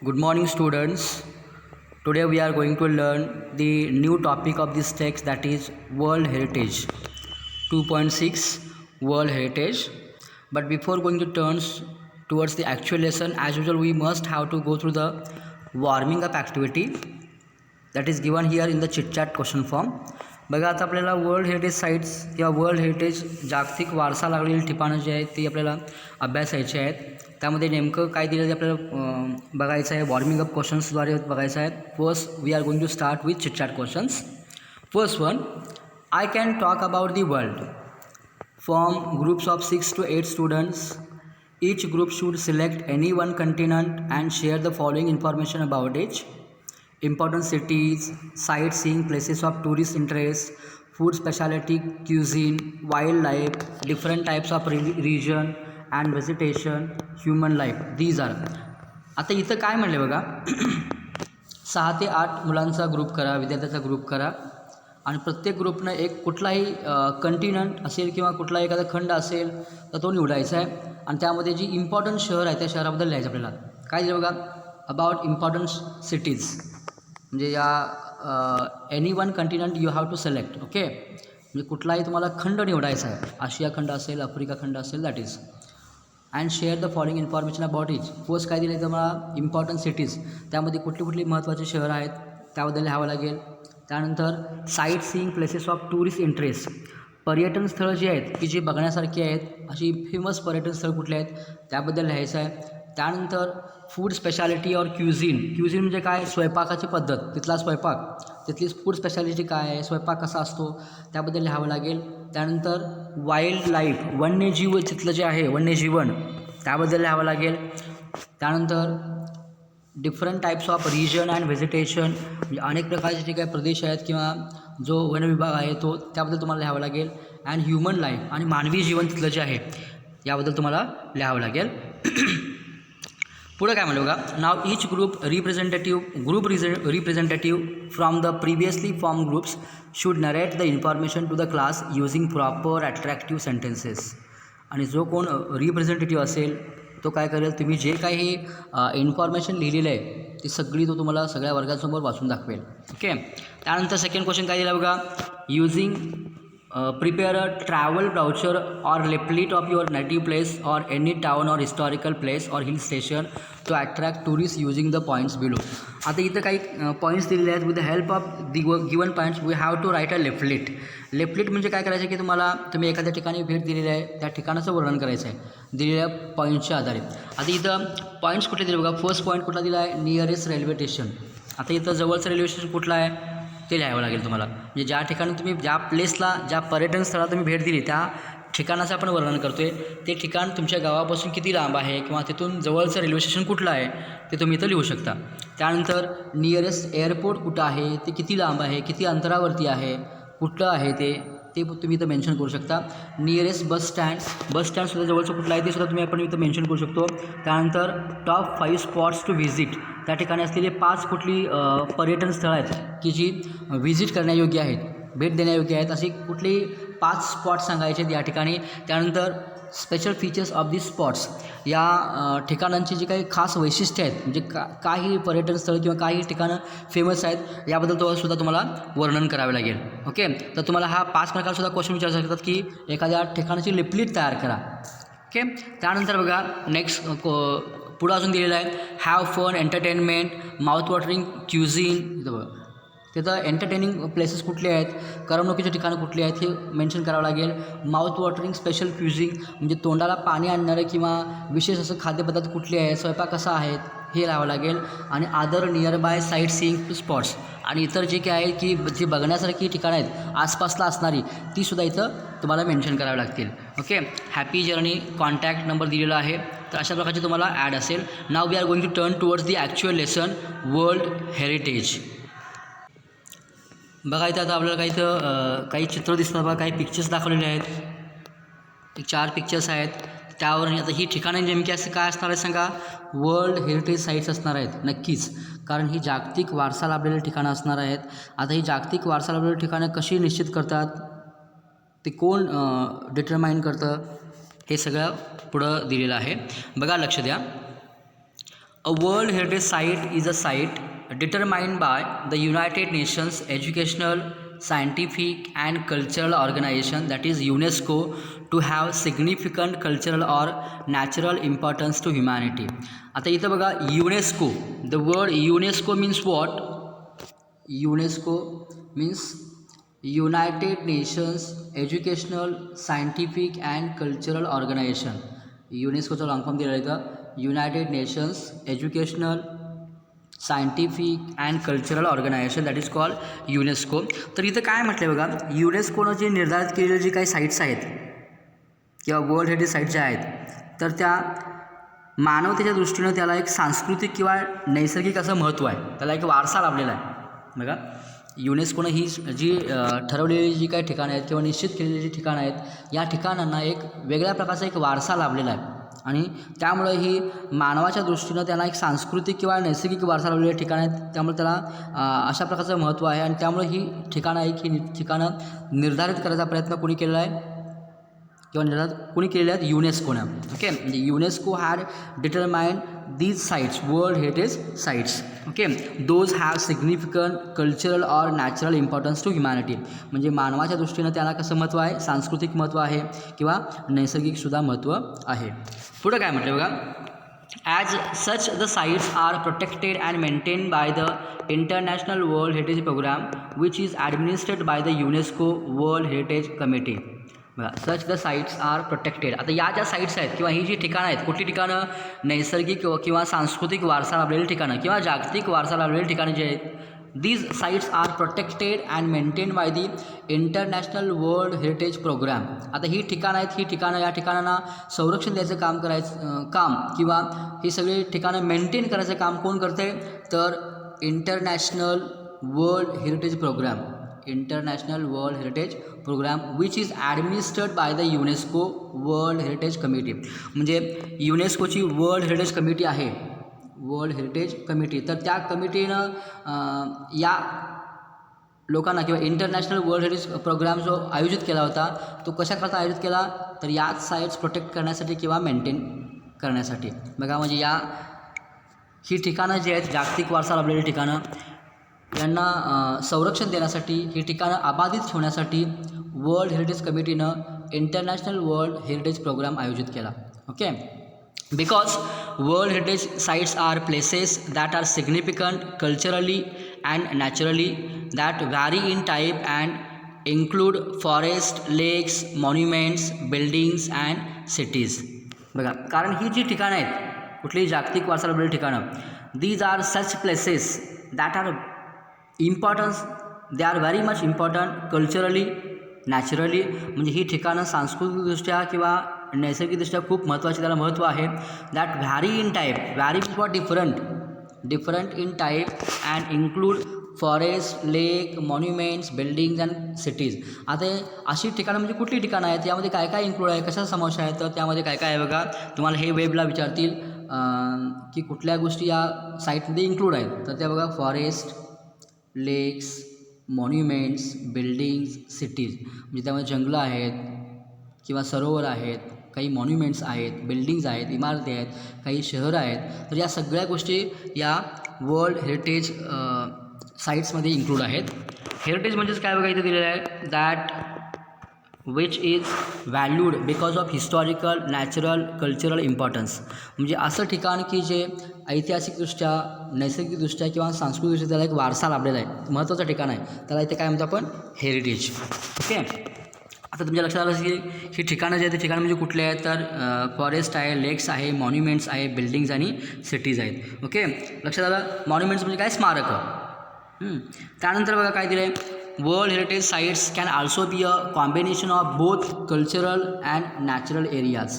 Good morning, students. Today we are going to learn the new topic of this text, that is World Heritage 2.6 World Heritage. But before going to turn towards the actual lesson, as usual, we must have to go through the warming up activity that is given here in the chit chat question form. बघा, आता आपल्याला world heritage sites किंवा world heritage जागतिक वारसा लागलेली ठिकाणं जी आहेत ती आपल्याला अभ्यासायची आहेत. त्यामध्ये नेमकं काय दिलं ते आपल्याला बघायचं आहे. वॉर्मिंग अप क्वेश्चन्सद्वारे बघायचं आहे. First we are going to start with chit chat questions. First one, I can talk about the world from groups of 6 to 8 students. Each group should select any one continent and share the following information about it. Important cities, sightseeing places of tourist interest, food specialty, cuisine, wildlife, different types of region and vegetation, human life. These are. आता इथं काय म्हणले बघा, 6 ते 8 मुलांचा group करा, विद्यार्थ्याचा group करा आणि प्रत्येक ग्रुपनं एक कुठलाही कंटिनेंट असेल किंवा कुठलाही एखादा खंड असेल तर तो निवडायचा आहे आणि त्यामध्ये जी इम्पॉर्टंट शहर आहे त्या शहराबद्दल लिहायचं आपल्याला. काय दिलं बघा, अबाउट इम्पॉर्टंट सिटीज, म्हणजे या any one continent you have to select. Okay, म्हणजे कुठलाही तुम्हाला खंड निवडायचा आहे. आशिया खंड असेल, आफ्रिका खंड असेल, that is. And share the following information about each. First काय दिलं आहे तुम्हाला, इम्पॉर्टंट सिटीज, त्यामध्ये कुठली कुठली महत्त्वाची शहरं आहेत त्याबद्दल लिहावं लागेल. त्यानंतर site seeing places of tourist interest, पर्यटन स्थळं जी आहेत की जी बघण्यासारखी आहेत, अशी फेमस पर्यटन स्थळं कुठली आहेत त्याबद्दल लिहायचं आहे. त्यानंतर फूड स्पेशालिटी और क्युझिन. क्युझिन म्हणजे काय, स्वयंपाकाची पद्धत, तिथला स्वयंपाक, तिथली फूड स्पेशालिटी काय आहे, स्वयंपाक कसा असतो त्याबद्दल लिहावं लागेल. त्यानंतर वाईल्ड लाईफ, वन्यजीव तिथलं जे आहे वन्यजीवन त्याबद्दल लिहावं लागेल. त्यानंतर different types of region and vegetation, म्हणजे अनेक प्रकारचे जे काही प्रदेश आहेत किंवा जो वनविभाग आहे तो त्याबद्दल तुम्हाला लिहावं लागेल. अँड ह्युमन लाईफ, आणि मानवी जीवन तिथलं जे आहे याबद्दल तुम्हाला लिहावं लागेल. पुढं काय म्हणलं बघा, now each group representative from the previously form groups should narrate the information to the class using proper attractive sentences. आणि जो कोण रिप्रेझेंटेटिव्ह असेल तो काय करेल, तुम्ही जे काही इन्फॉर्मेशन लिहिलेलं आहे ती सगळी तो तुम्हाला सगळ्या वर्गासमोर वाचून दाखवेल. ओके. त्यानंतर सेकंड क्वेश्चन काय दिला बघा, using prepare a travel brochure or leaflet of your native place or any town or historical place or hill station to attract tourists using the points below. आता इथं काही पॉईंट्स दिलेले आहेत. With the help of the given points we have to write a leaflet. Leaflet म्हणजे काय करायचं की तुम्ही एखाद्या ठिकाणी भेट दिलेली आहे त्या ठिकाणाचं वर्णन करायचं आहे दिलेल्या पॉईंट्सच्या आधारे. आता इथं पॉईंट्स कुठले दिले बघा, फर्स्ट पॉईंट कुठला दिला आहे, नियरेस्ट रेल्वे स्टेशन. आता इथं जवळचं रेल्वे स्टेशन कुठलं आहे ते लिहावं लागेल तुम्हाला. म्हणजे ज्या ठिकाणी तुम्ही ज्या प्लेसला, ज्या पर्यटन स्थळाला तुम्ही भेट दिली त्या ठिकाणाचं आपण वर्णन करतो आहे, ते ठिकाण तुमच्या गावापासून किती लांब आहे किंवा तिथून जवळचं रेल्वे स्टेशन कुठलं आहे ते तुम्ही इथं लिहू शकता. त्यानंतर नियरेस्ट एअरपोर्ट कुठं आहे, ते किती लांब आहे, किती अंतरावरती आहे, कुठलं आहे ते तुम्ही इथं मेन्शन करू शकता. नियरेस्ट बस स्टँडसुद्धा जवळचं कुठलं आहे ते सुद्धा तुम्ही आपण इथं मेन्शन करू शकतो. त्यानंतर टॉप 5 स्पॉट्स टू व्हिजिट, त्या ठिकाणी असलेले 5 कुठली पर्यटन स्थळं आहेत की जी व्हिजिट करण्यायोग्य आहेत, भेट देण्यायोग्य आहेत, अशी कुठली 5 स्पॉट्स सांगायचे आहेत या ठिकाणी. त्यानंतर special features of the spots, या ठिकाणांची जी काही खास वैशिष्ट्ये आहेत, म्हणजे काही पर्यटन स्थळं किंवा काही ठिकाणं फेमस आहेत याबद्दल तो सुद्धा तुम्हाला वर्णन करावे लागेल. ओके. तर तुम्हाला हा 5 प्रकारसुद्धा क्वेश्चन विचारू शकतात की एखाद्या ठिकाणाची लिपलीट तयार करा. ओके. त्यानंतर बघा नेक्स्ट पुढं अजून दिलेलं आहे, have fun, entertainment, mouth watering, cuisine. इथं बघा तिथं एंटरटेनिंग प्लेसेस कुठले आहेत, करमणुकीचे ठिकाणं कुठली आहेत हे मेन्शन करावं लागेल. माउथ वॉटरिंग स्पेशल क्युझिन, म्हणजे तोंडाला पाणी आणणारं किंवा विशेष असं खाद्यपदार्थ कुठले आहेत, स्वयंपाक कसा आहेत हे लावावं लागेल. आणि other near by site seeing spots, आणि इतर जे काय आहे की जी बघण्यासारखी ठिकाणं आहेत आसपासला असणारी तीसुद्धा इथं तुम्हाला मेन्शन करावी लागतील. Okay. Happy journey, contact number दिलेला आहे. तर अशा प्रकारचे तुम्हाला ॲड असेल. Now we are going to turn towards the actual lesson world heritage. बघा इथं आता आपल्याला काही चित्र दिसतात बघा, काही पिक्चर्स दाखवलेले आहेत. 4 पिक्चर्स आहेत. त्यावर आता ही ठिकाणं नेमकी असं काय असणार आहे सांगा, वर्ल्ड हेरिटेज साईट्स असणार आहेत नक्कीच, कारण ही जागतिक वारसा लाभलेली ठिकाणं असणार आहेत. आता ही जागतिक वारसा लाभलेली ठिकाणं कशी निश्चित करतात, ते कोण डिटरमाइन करतं, हे सगळं पुढं दिलेलं आहे. बघा लक्ष द्या. A World Heritage Site is a site determined by the United Nations Educational, Scientific and Cultural Organization, that is UNESCO, to have significant cultural or natural importance to humanity. आता इथं बघा UNESCO, the word UNESCO means what? UNESCO means United Nations Educational, Scientific and Cultural Organization. युनेस्कोचा long form दिलेला इथं united nations educational, scientific and cultural organisation, that is called UNESCO. तर इथं काय म्हटलं आहे बघा, युनेस्कोनं जे निर्धारित केलेले जे काही साईट्स आहेत किंवा वर्ल्ड हेरिटेज साईट ज्या आहेत तर त्या मानवतेच्या दृष्टीनं त्याला एक सांस्कृतिक किंवा नैसर्गिक असं महत्त्व आहे, त्याला एक वारसा लाभलेला आहे. बघा युनेस्कोनं ही जी ठरवलेली जी काही ठिकाणं आहेत किंवा निश्चित केलेली जी ठिकाणं आहेत या ठिकाणांना एक वेगळ्या प्रकारचा एक वारसा लाभलेला आहे आणि त्यामुळे ही मानवाच्या दृष्टीनं त्यांना एक सांस्कृतिक किंवा नैसर्गिक वारसा लाभलेली ठिकाणं आहेत, त्यामुळे त्याला अशा प्रकारचं महत्त्व आहे आणि त्यामुळे ही ठिकाणं ही ठिकाणं निर्धारित करायचा प्रयत्न कोणी केलेला आहे किंवा निर्धारित कोणी केलेले आहेत? युनेस्कोनं. ओके, म्हणजे UNESCO had determined these sites, world heritage sites. Okay, those have significant cultural or natural importance to humanity. म्हणजे मानवाच्या दृष्टीनं त्याला कसं महत्त्व आहे? सांस्कृतिक महत्त्व आहे किंवा नैसर्गिक सुद्धा महत्त्व आहे. पुढं काय म्हटलं बघा, as such the sites are protected and maintained by the International World Heritage Program, which is administered by the UNESCO World Heritage Committee. बघा, such the sites are protected. आता या ज्या साईट्स आहेत किंवा ही जी ठिकाणं आहेत, कुठली ठिकाणं? नैसर्गिक किंवा सांस्कृतिक वारसा लाभलेली ठिकाणं किंवा जागतिक वारसा लाभलेली ठिकाणं जी आहेत, these sites are protected and maintain by the international world heritage programme. आता ही ठिकाणं आहेत, ही ठिकाणं या ठिकाणांना संरक्षण द्यायचं काम किंवा ही सगळी ठिकाणं मेंटेन करायचं काम कोण करते? तर international world heritage programme, international world heritage programme which is administered by the UNESCO world heritage committee. म्हणजे युनेस्कोची वर्ल्ड हेरिटेज कमिटी आहे, वर्ल्ड हेरिटेज कमिटी. तर त्या कमिटीनं या लोकांना किंवा इंटरनॅशनल वर्ल्ड हेरिटेज प्रोग्राम जो आयोजित केला होता तो कशाकरता आयोजित केला? तर याच साईट्स प्रोटेक्ट करण्यासाठी किंवा मेंटेन करण्यासाठी. बघा, म्हणजे ही ठिकाणं जी आहेत जागतिक वारसा लाभलेली ठिकाणं यांना संरक्षण देण्यासाठी, ही ठिकाणं अबाधित ठेवण्यासाठी वर्ल्ड हेरिटेज कमिटीनं इंटरनॅशनल वर्ल्ड हेरिटेज प्रोग्राम आयोजित केला. Okay, because world heritage sites are places that are significant culturally and naturally, that vary in type and include forest, lakes, monuments, buildings and cities. बघा, कारण ही जी ठिकाणं आहेत कुठलीही जागतिक वारसा लाभलेली ठिकाणं, these are such places that are importance, they are very much important culturally, naturally. म्हणजे ही ठिकाणं सांस्कृतिकदृष्ट्या किंवा नैसर्गिकदृष्ट्या खूप महत्त्वाची, त्याला महत्त्व आहे. That vary in type, vary for different in type and include forest, lake, monuments, buildings and cities. आता अशी ठिकाणं म्हणजे कुठली ठिकाणं आहेत, यामध्ये काय काय इन्क्लूड आहे, कशा समावेश आहे? तर त्यामध्ये काय काय आहे बघा, तुम्हाला हे वेबला विचारतील की कुठल्या गोष्टी या साईटमध्ये इन्क्लूड आहेत. तर त्या बघा, forest, lakes, monuments, buildings, cities. म्हणजे त्यामध्ये जंगलं आहेत किंवा सरोवर आहेत, काही मॉन्युमेंट्स आहेत, बिल्डिंग्स आहेत, इमारती आहेत, काही शहरं आहेत. तर या सगळ्या गोष्टी या वर्ल्ड हेरिटेज साईट्समध्ये इन्क्लूड आहेत. हेरिटेज म्हणजेच काय बघा, इथे दिलेलं आहे that which is valued because of historical, natural, cultural importance. म्हणजे असं ठिकाण की जे ऐतिहासिकदृष्ट्या, नैसर्गिकदृष्ट्या किंवा सांस्कृतिकदृष्ट्या त्याला एक वारसा लाभलेला आहे, महत्त्वाचं ठिकाण आहे, त्याला इथे काय म्हणतो आपण? हेरिटेज. ओके, आता तुमच्या लक्षात आलं की ही ठिकाणं जे आहेत ते ठिकाणं म्हणजे कुठले आहेत? तर फॉरेस्ट आहे, लेक्स आहे, मॉन्युमेंट्स आहे, बिल्डिंग्स आणि सिटीज आहेत. ओके, लक्षात आलं? मॉन्युमेंट्स म्हणजे काय? स्मारकं. त्यानंतर बघा काय दिलं आहे, world heritage sites can also be a combination of both cultural and natural areas.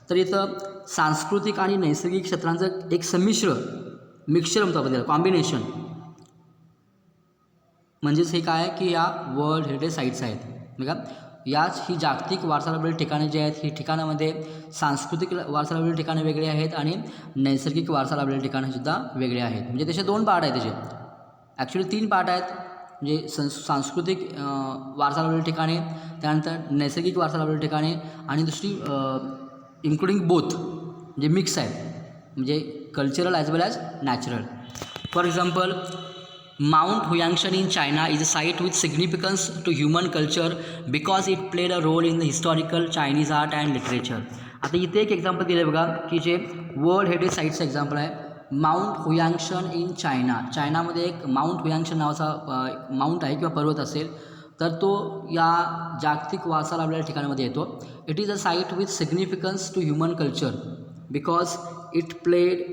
तर इथं सांस्कृतिक आणि नैसर्गिक क्षेत्रांचं एक मिक्सचर म्हणतो आपण त्याला, कॉम्बिनेशन. म्हणजेच हे काय आहे की या वर्ल्ड हेरिटेज साईट्स आहेत. बघा, याच ही जागतिक वारसा लाभलेली ठिकाणं जी आहेत, ही ठिकाणामध्ये सांस्कृतिक वारसा लाभलेली ठिकाणं वेगळी आहेत आणि नैसर्गिक वारसा लाभलेली ठिकाणंसुद्धा वेगळी आहेत. म्हणजे त्याचे 2 पार्ट आहेत, त्याचे ॲक्च्युली 3 पार्ट आहेत. म्हणजे सांस्कृतिक वारसा लाभलेली ठिकाणे, त्यानंतर नैसर्गिक वारसा लाभलेली ठिकाणे आणि दुसरी इन्क्लुडिंग बोथ, म्हणजे मिक्स आहेत. म्हणजे cultural as well as natural. For example, mount Huangshan in China is a site with significance to human culture because it played a role in the historical Chinese art and literature. आता इथे एक example दिलं आहे बघा की जे world heritage साईटचं example आहे, mount हुयांगशन in China. चायनामध्ये एक माउंट हुयांगशन नावाचा माउंट आहे किंवा पर्वत असेल, तर तो या जागतिक वारसा लाभलेल्या ठिकाणामध्ये येतो. It is a site with significance to human culture because it played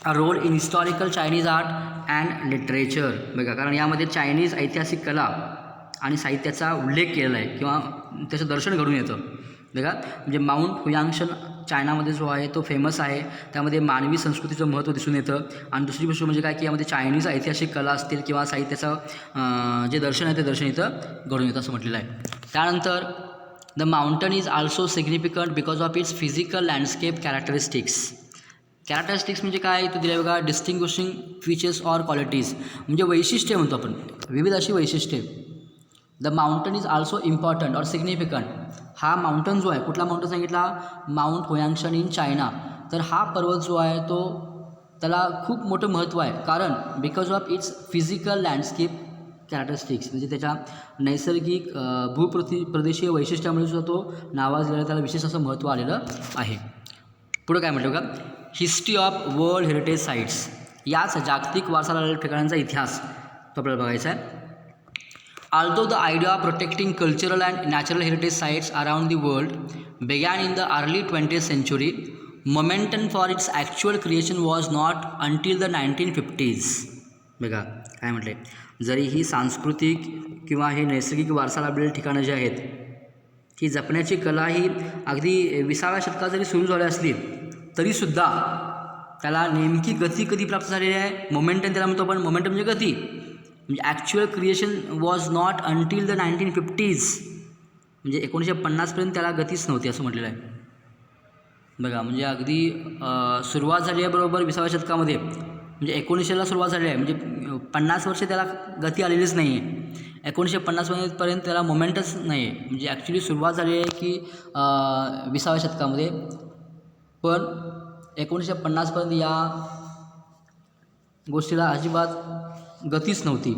a role in historical Chinese art and literature. बघा, कारण यामध्ये चायनीज ऐतिहासिक कला आणि साहित्याचा उल्लेख केलेला आहे किंवा त्याचं दर्शन घडून येतं. बघा, म्हणजे माउंट हुयांगशन चायनामध्ये जो आहे तो फेमस आहे, त्यामध्ये मानवी संस्कृतीचं महत्त्व दिसून येतं. आणि दुसरी गोष्ट म्हणजे काय की यामध्ये चायनीज ऐतिहासिक कला असतील किंवा साहित्याचं जे दर्शन आहे ते दर्शन इथं घडून येतं असं म्हटलेलं आहे. त्यानंतर the mountain is also significant because of its physical landscape characteristics. Characteristics म्हणजे काय तर दिलं बघा, डिस्टिंग्विशिंग फीचर्स ऑर क्वालिटीज, म्हणजे वैशिष्ट्ये म्हणतो आपण, विविध अशी वैशिष्ट्ये. The mountain is also important or significant. हा माउंटन जो आहे, कुठला माउंटन सांगितला, माउंट हुयांगशन इन चायना, तर हा पर्वत जो आहे तो त्याला खूप मोठं महत्त्व आहे. कारण because of its physical landscape characteristics, म्हणजे त्याच्या नैसर्गिक प्रदेशीय वैशिष्ट्यामुळे सुद्धा तो नावाजलेला, त्याला विशेष असं महत्त्व आलेलं आहे. पुढं काय म्हटलं का, history of world heritage sites. याच जागतिक वारसा लाभलेल्या ठिकाणांचा इतिहास तो आपल्याला बघायचा आहे. Although the idea of protecting cultural and natural heritage sites around the world began in the early 20th century, momentum for its actual creation was not until the 1950s. बघा काय म्हटले, जरी ही सांस्कृतिक किंवा हे नैसर्गिक वारसा लाभलेली ठिकाणं जी आहेत ही जपण्याची कला ही अगदी 20व्या शतकात जरी सुरू झाली असली तरीसुद्धा त्याला नेमकी गती कधी प्राप्त झालेली आहे, मोमेंटम त्याला म्हणतो आपण. मोमेंटम म्हणजे गती, म्हणजे actual creation was not until the 1950s, म्हणजे 1950पर्यंत त्याला गतीच नव्हती असं म्हटलेलं आहे. बघा, म्हणजे अगदी सुरुवात झाली आहे बरोबर 20व्या शतकामध्ये, म्हणजे 1900ला सुरुवात झाली आहे, म्हणजे 50 वर्षे त्याला गती आलेलीच नाही आहे. 1950पर्यंत त्याला मोमेंटच नाही आहे, म्हणजे ॲक्च्युली सुरुवात झाली आहे की 20व्या शतकामध्ये, पण 1950पर्यंत या गोष्टीला अजिबात गतीच नव्हती.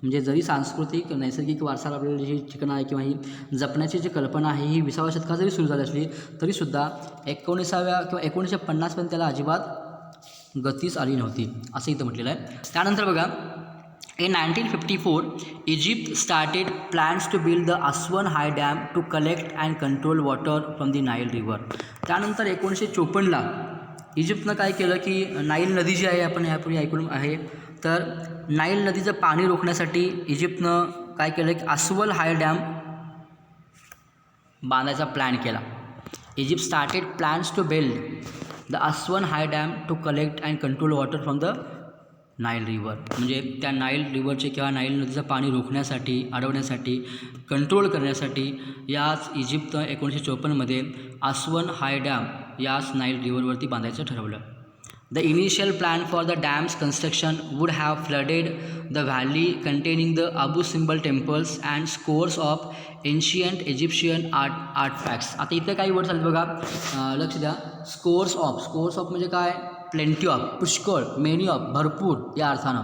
म्हणजे जरी सांस्कृतिक नैसर्गिक वारसा लाभलेली जी ठिकाणं आहे किंवा ही जपण्याची जी कल्पना आहे ही 20व्या शतकात जरी सुरू झाली असली तरीसुद्धा 19व्या किंवा 1950पर्यंत त्याला अजिबात गतीच आली नव्हती असं इथं म्हटलेलं आहे. त्यानंतर बघा, in 1954 Egypt started plans to build the Aswan High Dam to collect and control water from the Nile River. त्यानंतर 1954ला इजिप्तनं काय केलं की नाईल नदी जी आहे, आपण यापूर्वी ऐकून आहे, तर नाईल नदीचं पाणी रोखण्यासाठी इजिप्तनं काय केलं की अस्वल हाय डॅम बांधायचा प्लॅन केला. Egypt started plans to build the Aswan high dam to collect and control water from the Nile river. म्हणजे त्या नाईल रिव्हरचे किंवा नाईल नदीचं पाणी रोखण्यासाठी, अडवण्यासाठी, कंट्रोल करण्यासाठी याच इजिप्त 1954मध्ये अस्वन हाय डॅम याच नाईल रिव्हरवरती बांधायचं ठरवलं. The initial plan for the dam's construction would have flooded the valley containing the Abu Simbel temples and scores of ancient Egyptian artifacts. आता इथे काही वर्ड चालत बघा, लक्ष द्या. स्कोर्स ऑफ म्हणजे काय, प्लेंटी ऑफ, पुष्कळ, मेनी ऑफ, भरपूर या अर्थानं.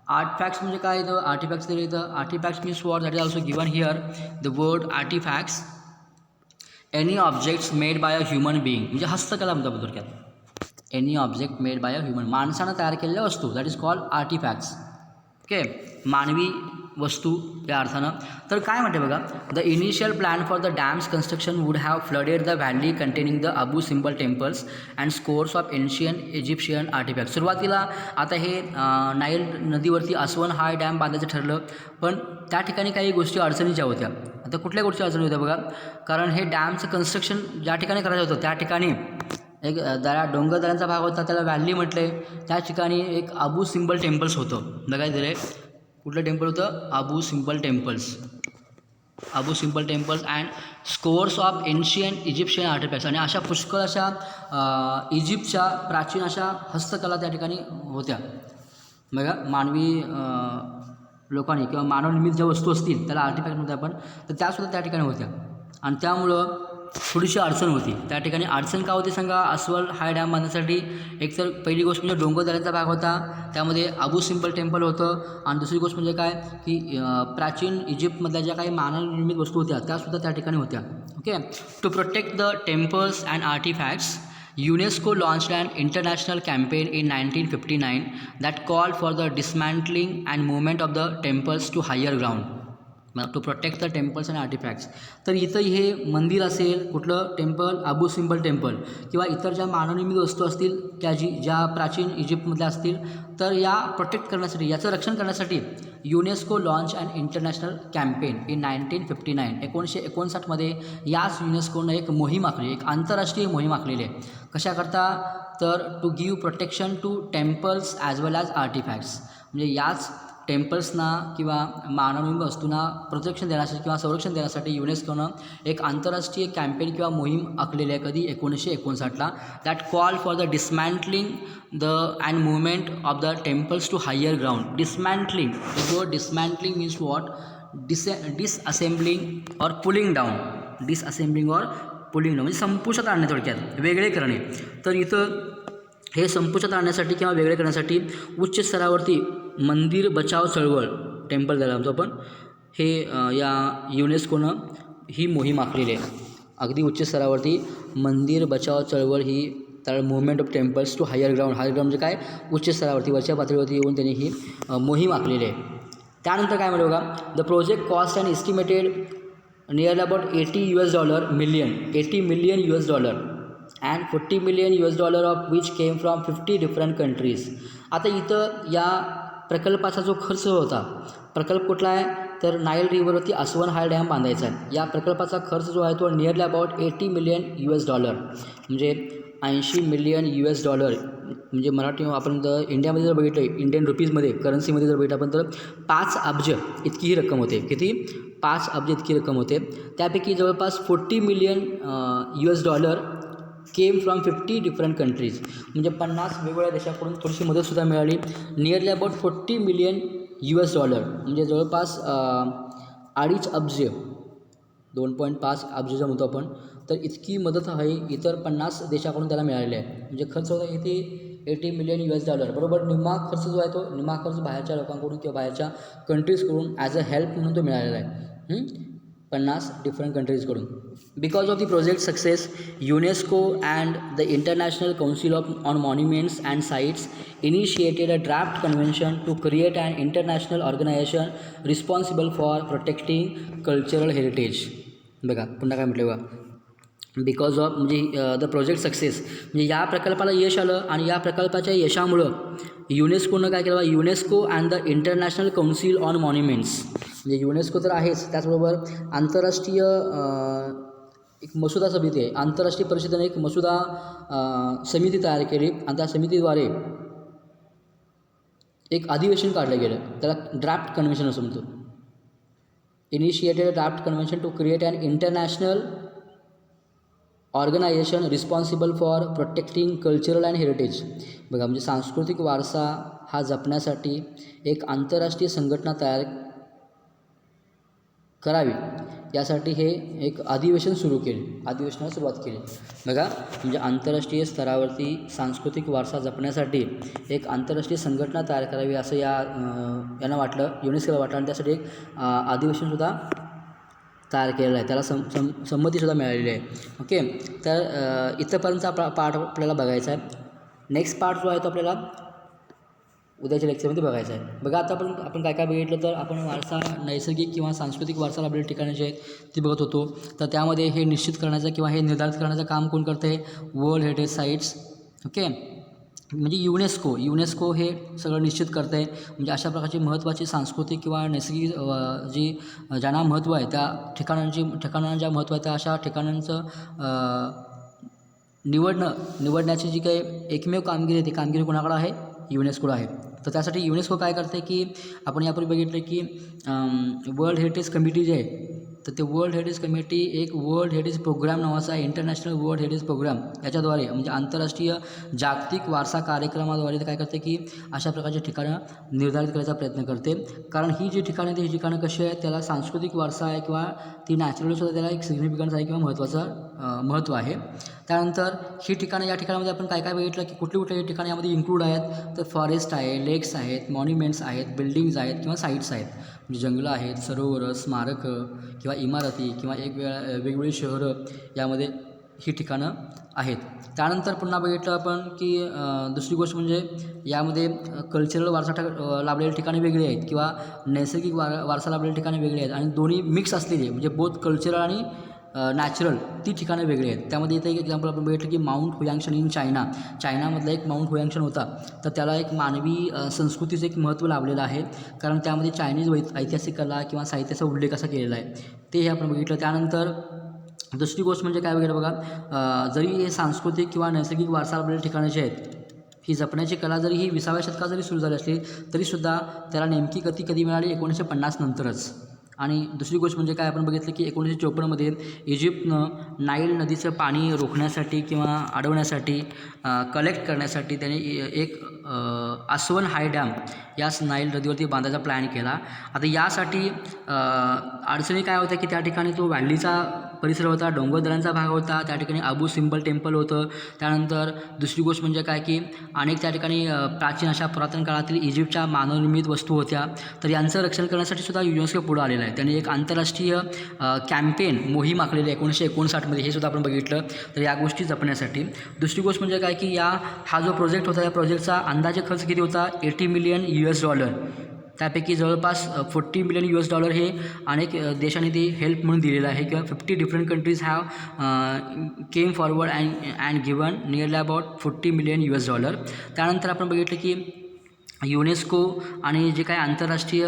आर्टिफॅक्ट्स म्हणजे काय, इथं आर्टिफॅक्ट्स दिले. इथं artefacts means what that is also given here the word artefacts, any objects made by a human being, म्हणजे हस्तकला म्हणतात थोडक्यात. Any object made by a human, माणसानं तयार केलेल्या वस्तू, that is called artefacts. Okay, मानवी वस्तू या अर्थानं. तर काय म्हणते बघा, the initial plan for the dam's construction would have flooded the valley containing the Abu Simbel temples and scores of ancient Egyptian artefact. सुरुवातीला आता हे नाईल नदीवरती अस्वन हाय डॅम बांधायचं ठरलं, पण त्या ठिकाणी काही गोष्टी अडचणीच्या होत्या. आता कुठल्या गोष्टी अडचणी होत्या बघा, कारण हे डॅमचं कन्स्ट्रक्शन ज्या ठिकाणी करायचं होतं त्या ठिकाणी एक डोंगरदऱ्यांचा भाग होता, त्याला व्हॅली म्हटले. त्या ठिकाणी एक अबू सिम्बल टेम्पल्स होतं. बघायचं दिले, कुठलं टेम्पल होतं, Abu Simbel temples and scores of ancient Egyptian artefacts, आणि अशा पुष्कळ अशा इजिप्तच्या प्राचीन अशा हस्तकला त्या ठिकाणी होत्या. बघा, मानवी लोकांनी किंवा मानवनिर्मित ज्या वस्तू असतील त्याला आर्टिफॅक्ट म्हणतो आपण, तर त्यासुद्धा त्या ठिकाणी होत्या. आणि त्यामुळं थोडीशी अडचण होती. त्या ठिकाणी अडचण का होती सांगा? अस्वल हा डॅम बांधण्यासाठी एक तर पहिली गोष्ट म्हणजे डोंगरदऱ्याचा भाग होता, त्यामध्ये अबू सिम्बल टेम्पल होतं. आणि दुसरी गोष्ट म्हणजे काय की प्राचीन इजिप्तमधल्या ज्या काही मानवनिर्मित वस्तू होत्या त्यासुद्धा त्या ठिकाणी होत्या. Okay. To protect the temples and artefacts, UNESCO launched an international campaign in 1959 that called for the dismantling and movement of the temples to higher ground. To protect the temples and artefacts. तर इथं हे मंदिर असेल, कुठलं temple, Abu Simbel temple किंवा इतर ज्या मानवनिर्मित वस्तू असतील ज्या प्राचीन इजिप्तमधल्या असतील, तर या प्रोटेक्ट करण्यासाठी, याचं रक्षण करण्यासाठी UNESCO launch and international campaign in 1959. 1959मध्ये याच युनेस्कोनं एक मोहीम आखली, एक आंतरराष्ट्रीय मोहीम आखलेली आहे. कशाकरता? तर to give protection to temples as well as artefacts. म्हणजे याच टेम्पल्सना किंवा मानवनिर्मित वस्तूंना प्रोटेक्शन देण्यासाठी किंवा संरक्षण देण्यासाठी युनेस्कोनं एक आंतरराष्ट्रीय कॅम्पेन किंवा मोहीम आखलेली आहे. कधी? 1959ला. That call for the dismantling the and movement of the temples to higher ground. Dismantling, जो डिसमॅन्टलिंग मीन्स वॉट? डिसअसेंबलिंग और पुलिंग डाऊन. डिसअसेंबलिंग और पुलिंग डाऊन म्हणजे संपुष्टात आणणे, थोडक्यात वेगळे करणे. तर इथं हे संपुष्टात आणण्यासाठी किंवा वेगळे करण्यासाठी उच्च स्तरावरती मंदिर बचाव चळवळ, टेम्पल झाला म्हणतो आपण, हे या युनेस्कोनं ही मोहीम आखलेली आहे. अगदी उच्च स्तरावरती मंदिर बचाव चळवळ ही, तर movement of temples to higher ground. Higher ground म्हणजे काय? उच्च स्तरावरती, वरच्या पातळीवरती येऊन त्यांनी ही मोहीम आखलेली आहे. त्यानंतर काय म्हणलं बघा, the project cost and estimated nearly about $80 million and $40 million of which came from 50 different countries. आता इथं या प्रकल्पाचा जो खर्च होता, प्रकल्प कुठला आहे? तर नाईल रिव्हरवरती अस्वन हा डॅम बांधायचा आहे. या प्रकल्पाचा खर्च जो आहे तो नियरली अबाउट $80 million, म्हणजे $80 million. म्हणजे मराठी आपण जर इंडियामध्ये जर बघितलं, इंडियन रुपीजमध्ये, करन्सीमध्ये जर बघितलं आपण, तर 5 अब्ज इतकी ही रक्कम होते. किती? 5 अब्ज इतकी रक्कम होते. त्यापैकी जवळपास $40 million came from 50 different countries. म्हणजे 50 वेगवेगळ्या देशाकडून थोडीशी मदतसुद्धा मिळाली. नियरली अबाउट $40 million, म्हणजे जवळपास 2.5 अब्ज, 2.5 अब्ज जर म्हणतो आपण, तर इतकी मदत आहे इतर 50 देशाकडून त्याला मिळालेली आहे. म्हणजे खर्च होता किती? $80 million. बरोबर. निम्मा खर्च जो आहे तो, निम्मा खर्च बाहेरच्या लोकांकडून किंवा बाहेरच्या कंट्रीजकडून ॲज अ हेल्प म्हणून तो मिळालेला आहे. 50 डिफरंट कंट्रीजकडून. Because of the project success, UNESCO and the international council on monuments and sites initiated a draft convention to create and international organisation responsible for protecting cultural heritage. बघा पुन्हा काय म्हटलं बघा, बिकॉज ऑफ म्हणजे the project success, म्हणजे या प्रकल्पाला यश आलं आणि या प्रकल्पाच्या यशामुळं युनेस्कोनं काय केलं? UNESCO and the international council on monuments, म्हणजे युनेस्को तर आहेच, त्याचबरोबर आंतरराष्ट्रीय एक मसुदा समिती आहे, आंतरराष्ट्रीय परिषदेने एक मसुदा समिती तयार केली आणि त्या समितीद्वारे एक अधिवेशन काढलं गेलं. त्याला ड्राफ्ट कन्व्हेन्शन असं म्हणतो. Initiated draft convention to create and international organisation responsible for protecting cultural and heritage. बघा, म्हणजे सांस्कृतिक वारसा हा जपण्यासाठी एक आंतरराष्ट्रीय संघटना तयार करावी, यासाठी हे एक अधिवेशन सुरू केले, अधिवेशनाला सुरुवात केली. बघा, म्हणजे आंतरराष्ट्रीय स्तरावरती सांस्कृतिक वारसा जपण्यासाठी एक आंतरराष्ट्रीय संघटना तयार करावी असं यांना वाटलं, युनेस्कोला वाटलं, आणि त्यासाठी एक अधिवेशनसुद्धा तयार केलेलं आहे. त्याला संमतीसुद्धा मिळालेली आहे. ओके. तर इथंपर्यंतचा पार्ट आपल्याला बघायचा आहे. नेक्स्ट पार्ट जो आहे तो आपल्याला उद्याच्या लेक्चरमध्ये बघायचं आहे. बघा, आता आपण काय काय बघितलं, तर आपण वारसा, नैसर्गिक किंवा सांस्कृतिक वारसा लाभलेली ठिकाणे जे आहेत ती बघत होतो. तर त्यामध्ये हे निश्चित करण्याचं किंवा हे निर्धारित करण्याचं काम कोण करतं आहे? World heritage sites. ओके. म्हणजे युनेस्को हे सगळं निश्चित करतं आहे. म्हणजे अशा प्रकारची महत्त्वाची सांस्कृतिक किंवा नैसर्गिक जी ज्यांना महत्त्व आहे त्या ठिकाणांना ज्या महत्त्व आहे त्या अशा ठिकाणांचं निवडण्याची जी काही एकमेव कामगिरी आहे ती कामगिरी कोणाकडे आहे? युनेस्कोला आहे. तर त्यासाठी युनेस्को काय करते की आपण यापूर्वी बघितलं की वर्ल्ड हेरिटेज कमिटी जी आहे तर ते वर्ल्ड हेरिटेज कमिटी एक वर्ल्ड हेरिटेज प्रोग्राम नावाचा आहे, इंटरनॅशनल वर्ल्ड हेरिटेज प्रोग्राम, याच्याद्वारे म्हणजे आंतरराष्ट्रीय जागतिक वारसा कार्यक्रमाद्वारे ते काय करते की अशा प्रकारची ठिकाणं निर्धारित करायचा प्रयत्न करते. कारण ही जी ठिकाणं आहेत ही ठिकाणं कशी आहेत, त्याला सांस्कृतिक वारसा आहे किंवा ती नॅचरलसुद्धा त्याला एक सिग्निफिकन्स आहे किंवा महत्त्व आहे. त्यानंतर ही ठिकाणं, या ठिकाणामध्ये आपण काय काय बघितलं की कुठली कुठली ठिकाणं यामध्ये इन्क्लूड आहेत, तर फॉरेस्ट आहे, लेक्स आहेत, मॉन्युमेंट्स आहेत, बिल्डिंग्ज आहेत किंवा साईट्स आहेत, म्हणजे जंगलं आहेत, सरोवरं, स्मारकं किंवा इमारती किंवा वेगवेगळी शहरं यामध्ये ही ठिकाणं आहेत. त्यानंतर पुन्हा बघितलं आपण की दुसरी गोष्ट म्हणजे यामध्ये कल्चरल वारसा लाभलेली ठिकाणे वेगळी आहेत किंवा नैसर्गिक वारसा लाभलेली ठिकाणे वेगळी आहेत आणि दोन्ही मिक्स असलेली म्हणजे बोथ कल्चरल आणि नॅचरल ती ठिकाणं वेगळी आहेत. त्यामध्ये इथं एक एक्झाम्पल आपण बघितलं की माउंट हुयांगशन इन चायनामधला एक माउंट हुयांगशन होता, तर त्याला एक मानवी संस्कृतीचं एक महत्त्व लाभलेलं आहे, कारण त्यामध्ये चायनीज ऐतिहासिक कला किंवा साहित्याचा उल्लेख असा केलेला आहे, ते आपण बघितलं. त्यानंतर दुसरी गोष्ट म्हणजे काय वगैरे बघा, जरी हे सांस्कृतिक किंवा नैसर्गिक वारसा लाभलेले ठिकाणं जे आहेत, ही जपण्याची कला जरी ही 20व्या शतकात जरी सुरू झाली असली तरीसुद्धा त्याला नेमकी गती कधी मिळाली, 1950 नंतरच. आणि दुसरी गोष्ट म्हणजे काय आपण बघितलं की 1954मध्ये इजिप्तनं नाईल नदीचं पाणी रोखण्यासाठी किंवा अडवण्यासाठी कलेक्ट करण्यासाठी त्याने एक आस्वन हाय डॅम या नाईल नदीवरती बांधायचा प्लॅन केला. आता यासाठी अडचणी काय होत्या की त्या ठिकाणी तो व्हॅलीचा परिसर होता, डोंगरदऱ्यांचा भाग होता, त्या ठिकाणी अबू सिम्बल टेम्पल होतं. त्यानंतर दुसरी गोष्ट म्हणजे काय की अनेक त्या ठिकाणी प्राचीन अशा पुरातन काळातील इजिप्तच्या मानवनिर्मित वस्तू होत्या, तर यांचं रक्षण करण्यासाठी सुद्धा युनेस्को पुढं आलेला आहे. त्यांनी एक आंतरराष्ट्रीय कॅम्पेन मोहीम आखलेली आहे 1959मध्ये, हे सुद्धा आपण बघितलं, तर या गोष्टी जपण्यासाठी. दुसरी गोष्ट म्हणजे काय की हा जो प्रोजेक्ट होता, या प्रोजेक्टचा अंदाजे खर्च किती होता, $80 मिलियन. त्यापैकी जवळपास $40 मिलियन हे अनेक देशांनी ते हेल्प म्हणून दिलेलं आहे किंवा 50 different countries have came forward and given nearly about $40 million. त्यानंतर आपण बघितलं की युनेस्को आणि जे काही आंतरराष्ट्रीय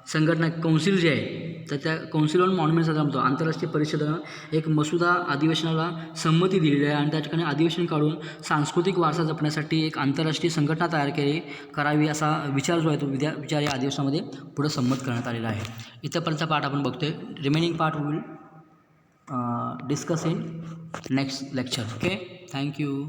संघटना कौन्सिल जे आहे, तर त्या कौन्सिल ऑन मॉन्युमेंट्स असं म्हणतो, आंतरराष्ट्रीय परिषदेनं एक मसुदा अधिवेशनाला संमती दिलेली आहे आणि त्या ठिकाणी अधिवेशन काढून सांस्कृतिक वारसा जपण्यासाठी एक आंतरराष्ट्रीय संघटना तयार करावी असा विचार जो आहे तो विचार या अधिवेशनामध्ये पुढं संमत करण्यात आलेला आहे. इथंपर्यंतचा पार्ट आपण बघतोय. Remaining part will discuss in next lecture. Okay, thank you.